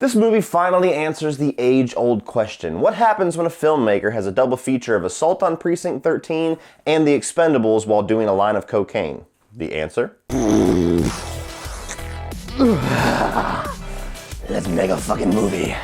This movie finally answers the age-old question. What happens when a filmmaker has a double feature of Assault on Precinct 13 and The Expendables while doing a line of cocaine? The answer? Let's make a fucking movie.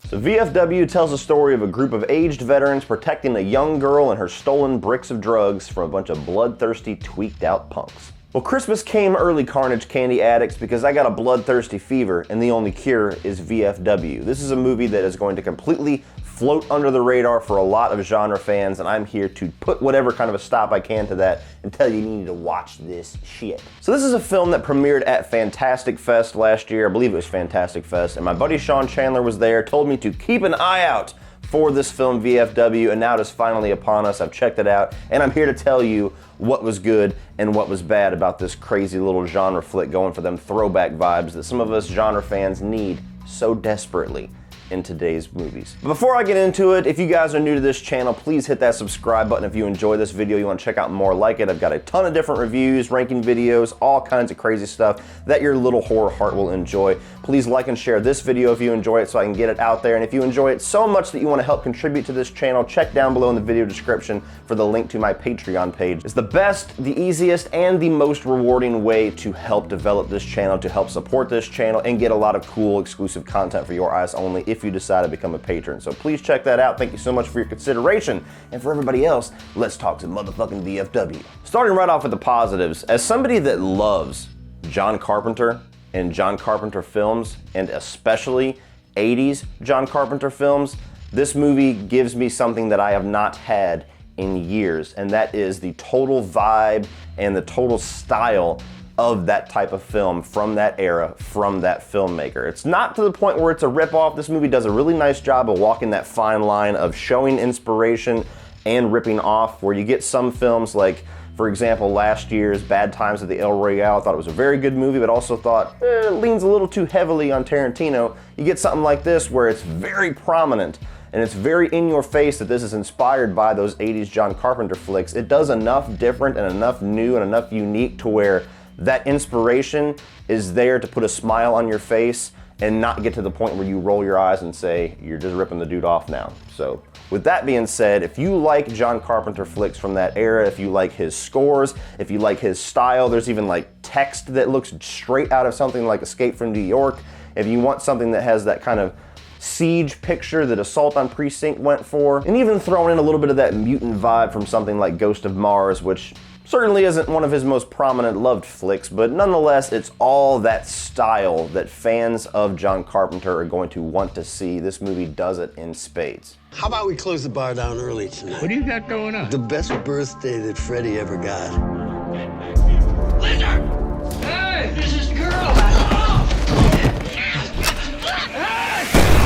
So VFW tells the story of a group of aged veterans protecting a young girl and her stolen bricks of drugs from a bunch of bloodthirsty, tweaked out punks. Well, Christmas came early, Carnage Candy addicts, because I got a bloodthirsty fever and the only cure is VFW. This is a movie that is going to completely float under the radar for a lot of genre fans, and I'm here to put whatever kind of a stop I can to that and tell you need to watch this shit. So this is a film that premiered at Fantastic Fest last year. I believe it was Fantastic Fest, and my buddy Sean Chandler was there, told me to keep an eye out for this film VFW, and now it is finally upon us. I've checked it out, and I'm here to tell you what was good and what was bad about this crazy little genre flick going for them throwback vibes that some of us genre fans need so desperately in today's movies. But before I get into it, if you guys are new to this channel, please hit that subscribe button if you enjoy this video, you want to check out more like it. I've got a ton of different reviews, ranking videos, all kinds of crazy stuff that your little horror heart will enjoy. Please like and share this video if you enjoy it so I can get it out there. And if you enjoy it so much that you want to help contribute to this channel, check down below in the video description for the link to my Patreon page. It's the best, the easiest, and the most rewarding way to help develop this channel, to help support this channel, and get a lot of cool exclusive content for your eyes only if you decide to become a patron. So please check that out. Thank you so much for your consideration. And for everybody else, let's talk some motherfucking VFW. Starting right off with the positives, as somebody that loves John Carpenter and John Carpenter films, and especially 80s John Carpenter films, this movie gives me something that I have not had in years, and that is the total vibe and the total style of that type of film from that era, from that filmmaker. It's not to the point where it's a ripoff. This movie does a really nice job of walking that fine line of showing inspiration and ripping off, where you get some films like, for example, last year's Bad Times at the El Royale. I thought it was a very good movie, but also thought it leans a little too heavily on Tarantino. You get something like this where it's very prominent and it's very in your face that this is inspired by those 80s John Carpenter flicks. It does enough different and enough new and enough unique to where that inspiration is there to put a smile on your face and not get to the point where you roll your eyes and say, you're just ripping the dude off now. So with that being said, if you like John Carpenter flicks from that era, if you like his scores, if you like his style, there's even like text that looks straight out of something like Escape from New York. If you want something that has that kind of siege picture that Assault on Precinct went for, and even throwing in a little bit of that mutant vibe from something like Ghost of Mars, which certainly isn't one of his most prominent loved flicks, but nonetheless, it's all that style that fans of John Carpenter are going to want to see. This movie does it in spades. How about we close the bar down early tonight? What do you got going on? The best birthday that Freddie ever got. Lizard! Hey, this is girl!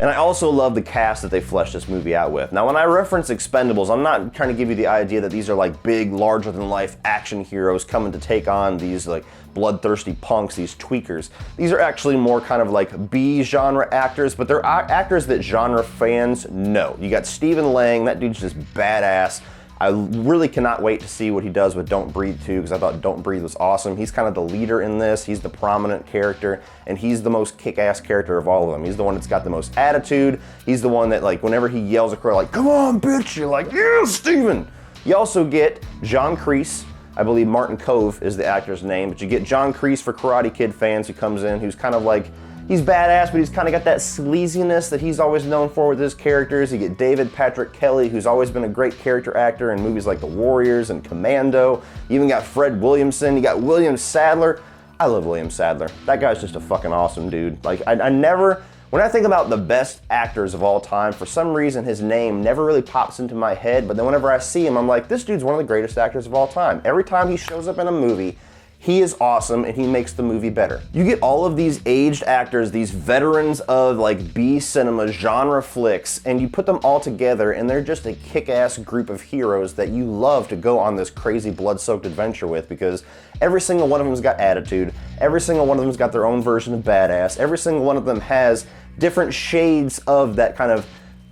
And I also love the cast that they fleshed this movie out with. Now, when I reference Expendables, I'm not trying to give you the idea that these are like big, larger-than-life action heroes coming to take on these like bloodthirsty punks, these tweakers. These are actually more kind of like B-genre actors, but they're actors that genre fans know. You got Stephen Lang, that dude's just badass. I really cannot wait to see what he does with Don't Breathe 2, because I thought Don't Breathe was awesome. He's kind of the leader in this. He's the prominent character, and he's the most kick-ass character of all of them. He's the one that's got the most attitude. He's the one that, like, whenever he yells at her, like, come on, bitch, you're like, yeah, Steven. You also get John Kreese. I believe Martin Kove is the actor's name, but you get John Kreese for Karate Kid fans, who comes in, who's kind of like, he's badass, but he's kind of got that sleaziness that he's always known for with his characters. You get David Patrick Kelly, who's always been a great character actor in movies like The Warriors and Commando. You even got Fred Williamson. You got William Sadler. I love William Sadler. That guy's just a fucking awesome dude. Like, I never, when I think about the best actors of all time, for some reason his name never really pops into my head, but then whenever I see him, I'm like, this dude's one of the greatest actors of all time. Every time he shows up in a movie, he is awesome and he makes the movie better. You get all of these aged actors, these veterans of like B cinema genre flicks, and you put them all together and they're just a kick-ass group of heroes that you love to go on this crazy blood-soaked adventure with, because every single one of them's got attitude, every single one of them's got their own version of badass, every single one of them has different shades of that kind of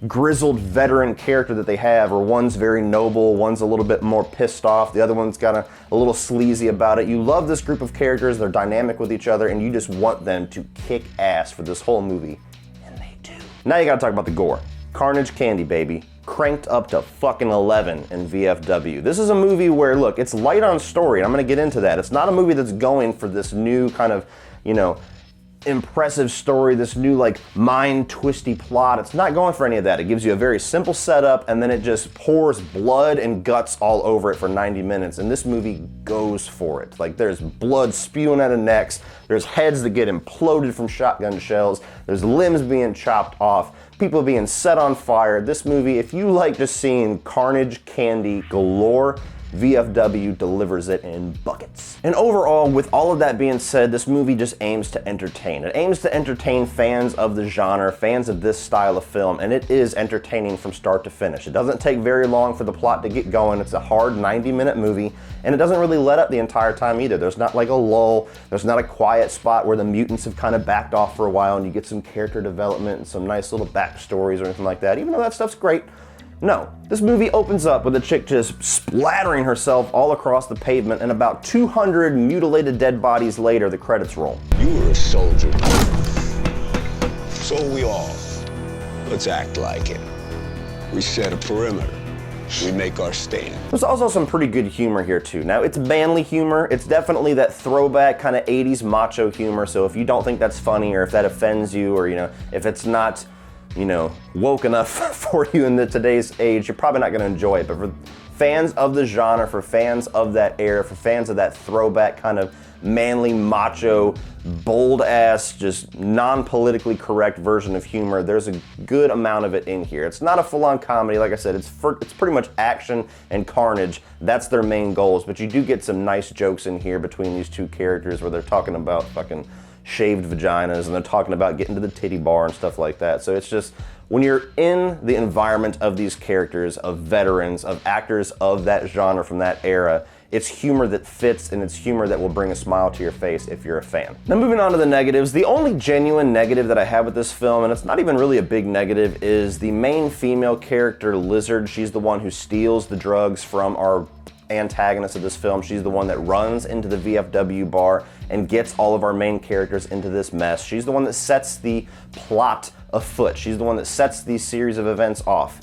grizzled veteran character that they have, or one's very noble, one's a little bit more pissed off, the other one's got a little sleazy about it. You love this group of characters, they're dynamic with each other, and you just want them to kick ass for this whole movie, and they do. Now you gotta talk about the gore. Carnage Candy, baby. Cranked up to fucking 11 in VFW. This is a movie where, look, it's light on story, and I'm gonna get into that. It's not a movie that's going for this new kind of, you know, impressive story, this new like mind twisty plot. It's not going for any of that. It gives you a very simple setup and then it just pours blood and guts all over it for 90 minutes, and this movie goes for it. Like, there's blood spewing out of necks, there's heads that get imploded from shotgun shells, there's limbs being chopped off, people being set on fire. This movie, if you like just seeing carnage candy galore, VFW delivers it in buckets. And overall, with all of that being said, this movie just aims to entertain. It aims to entertain fans of the genre, fans of this style of film, and it is entertaining from start to finish. It doesn't take very long for the plot to get going. It's a hard 90-minute movie, and it doesn't really let up the entire time either. There's not like a lull, there's not a quiet spot where the mutants have kind of backed off for a while and you get some character development and some nice little backstories or anything like that, even though that stuff's great. No, this movie opens up with a chick just splattering herself all across the pavement, and about 200 mutilated dead bodies later, the credits roll. You were a soldier. So are we all. Let's act like it. We set a perimeter. We make our stand. There's also some pretty good humor here too. Now, it's manly humor. It's definitely that throwback kind of 80s macho humor, so if you don't think that's funny, or if that offends you, or, you know, if it's not, you know, woke enough for you in today's age, you're probably not going to enjoy it. But for fans of the genre, for fans of that era, for fans of that throwback kind of manly, macho, bold-ass, just non-politically correct version of humor, there's a good amount of it in here. It's not a full-on comedy. Like I said, it's pretty much action and carnage. That's their main goals. But you do get some nice jokes in here between these two characters where they're talking about fucking shaved vaginas, and they're talking about getting to the titty bar and stuff like that. So it's just, when you're in the environment of these characters, of veterans, of actors of that genre from that era, it's humor that fits, and it's humor that will bring a smile to your face if you're a fan. Now, moving on to the negatives, the only genuine negative that I have with this film, and it's not even really a big negative, is the main female character, Lizard. She's the one who steals the drugs from our antagonist of this film. She's the one that runs into the VFW bar and gets all of our main characters into this mess. She's the one that sets the plot afoot. She's the one that sets these series of events off.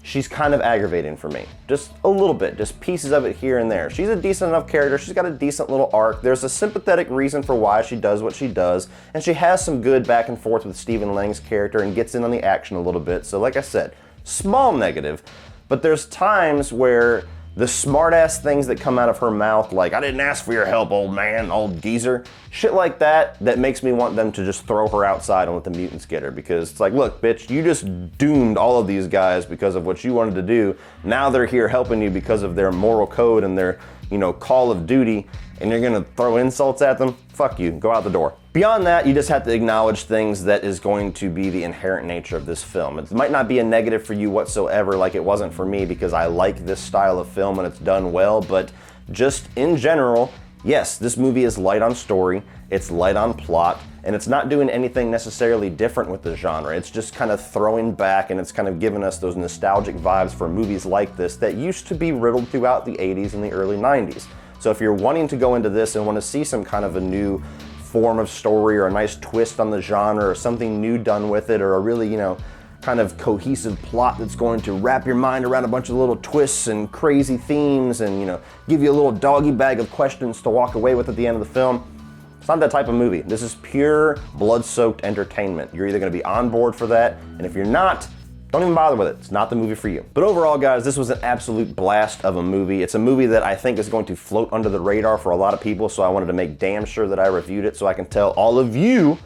She's kind of aggravating for me. Just a little bit, just pieces of it here and there. She's a decent enough character. She's got a decent little arc. There's a sympathetic reason for why she does what she does, and she has some good back and forth with Stephen Lang's character and gets in on the action a little bit. So like I said, small negative, but there's times where the smart-ass things that come out of her mouth, like, "I didn't ask for your help, old man, old geezer," shit like that, that makes me want them to just throw her outside and let the mutants get her, because it's like, look, bitch, you just doomed all of these guys because of what you wanted to do. Now they're here helping you because of their moral code and their, you know, call of duty, and you're gonna throw insults at them? Fuck you, go out the door. Beyond that, you just have to acknowledge things that is going to be the inherent nature of this film. It might not be a negative for you whatsoever, like it wasn't for me, because I like this style of film and it's done well, but just in general, yes, this movie is light on story, it's light on plot, and it's not doing anything necessarily different with the genre. It's just kind of throwing back, and it's kind of giving us those nostalgic vibes for movies like this that used to be riddled throughout the 80s and the early 90s. So if you're wanting to go into this and want to see some kind of a new form of story, or a nice twist on the genre, or something new done with it, or a really, you know, kind of cohesive plot that's going to wrap your mind around a bunch of little twists and crazy themes and, you know, give you a little doggy bag of questions to walk away with at the end of the film, it's not that type of movie. This is pure blood-soaked entertainment. You're either going to be on board for that, and if you're not, don't even bother with it. It's not the movie for you. But overall, guys, this was an absolute blast of a movie. It's a movie that I think is going to float under the radar for a lot of people, so I wanted to make damn sure that I reviewed it so I can tell all of you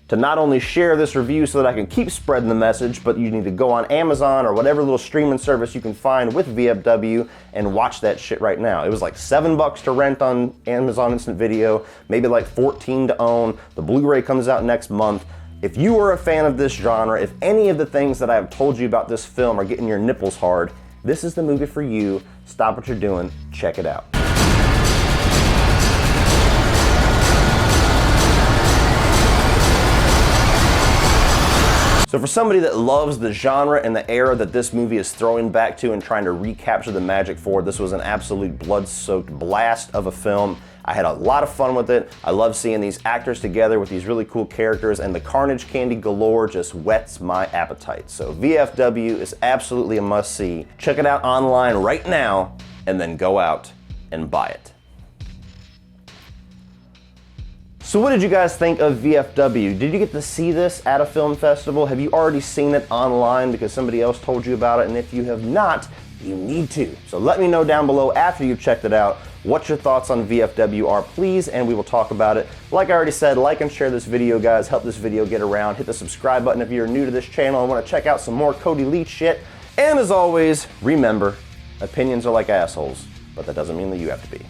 to not only share this review so that I can keep spreading the message, but you need to go on Amazon or whatever little streaming service you can find with VFW and watch that shit right now. It was like $7 to rent on Amazon Instant Video, maybe like $14 to own. The Blu-ray comes out next month. If you are a fan of this genre, if any of the things that I have told you about this film are getting your nipples hard, this is the movie for you. Stop what you're doing, check it out. So So for somebody that loves the genre and the era that this movie is throwing back to and trying to recapture the magic for, this was an absolute blood-soaked blast of a film. I had a lot of fun with it. I love seeing these actors together with these really cool characters, and the carnage candy galore just whets my appetite. So VFW is absolutely a must-see. Check it out online right now, and then go out and buy it. So what did you guys think of VFW? Did you get to see this at a film festival? Have you already seen it online because somebody else told you about it? And if you have not, you need to. So let me know down below after you've checked it out what your thoughts on VFW are, please, and we will talk about it. Like I already said, like and share this video, guys. Help this video get around. Hit the subscribe button if you're new to this channel and want to check out some more Cody Leach shit. And as always, remember, opinions are like assholes, but that doesn't mean that you have to be.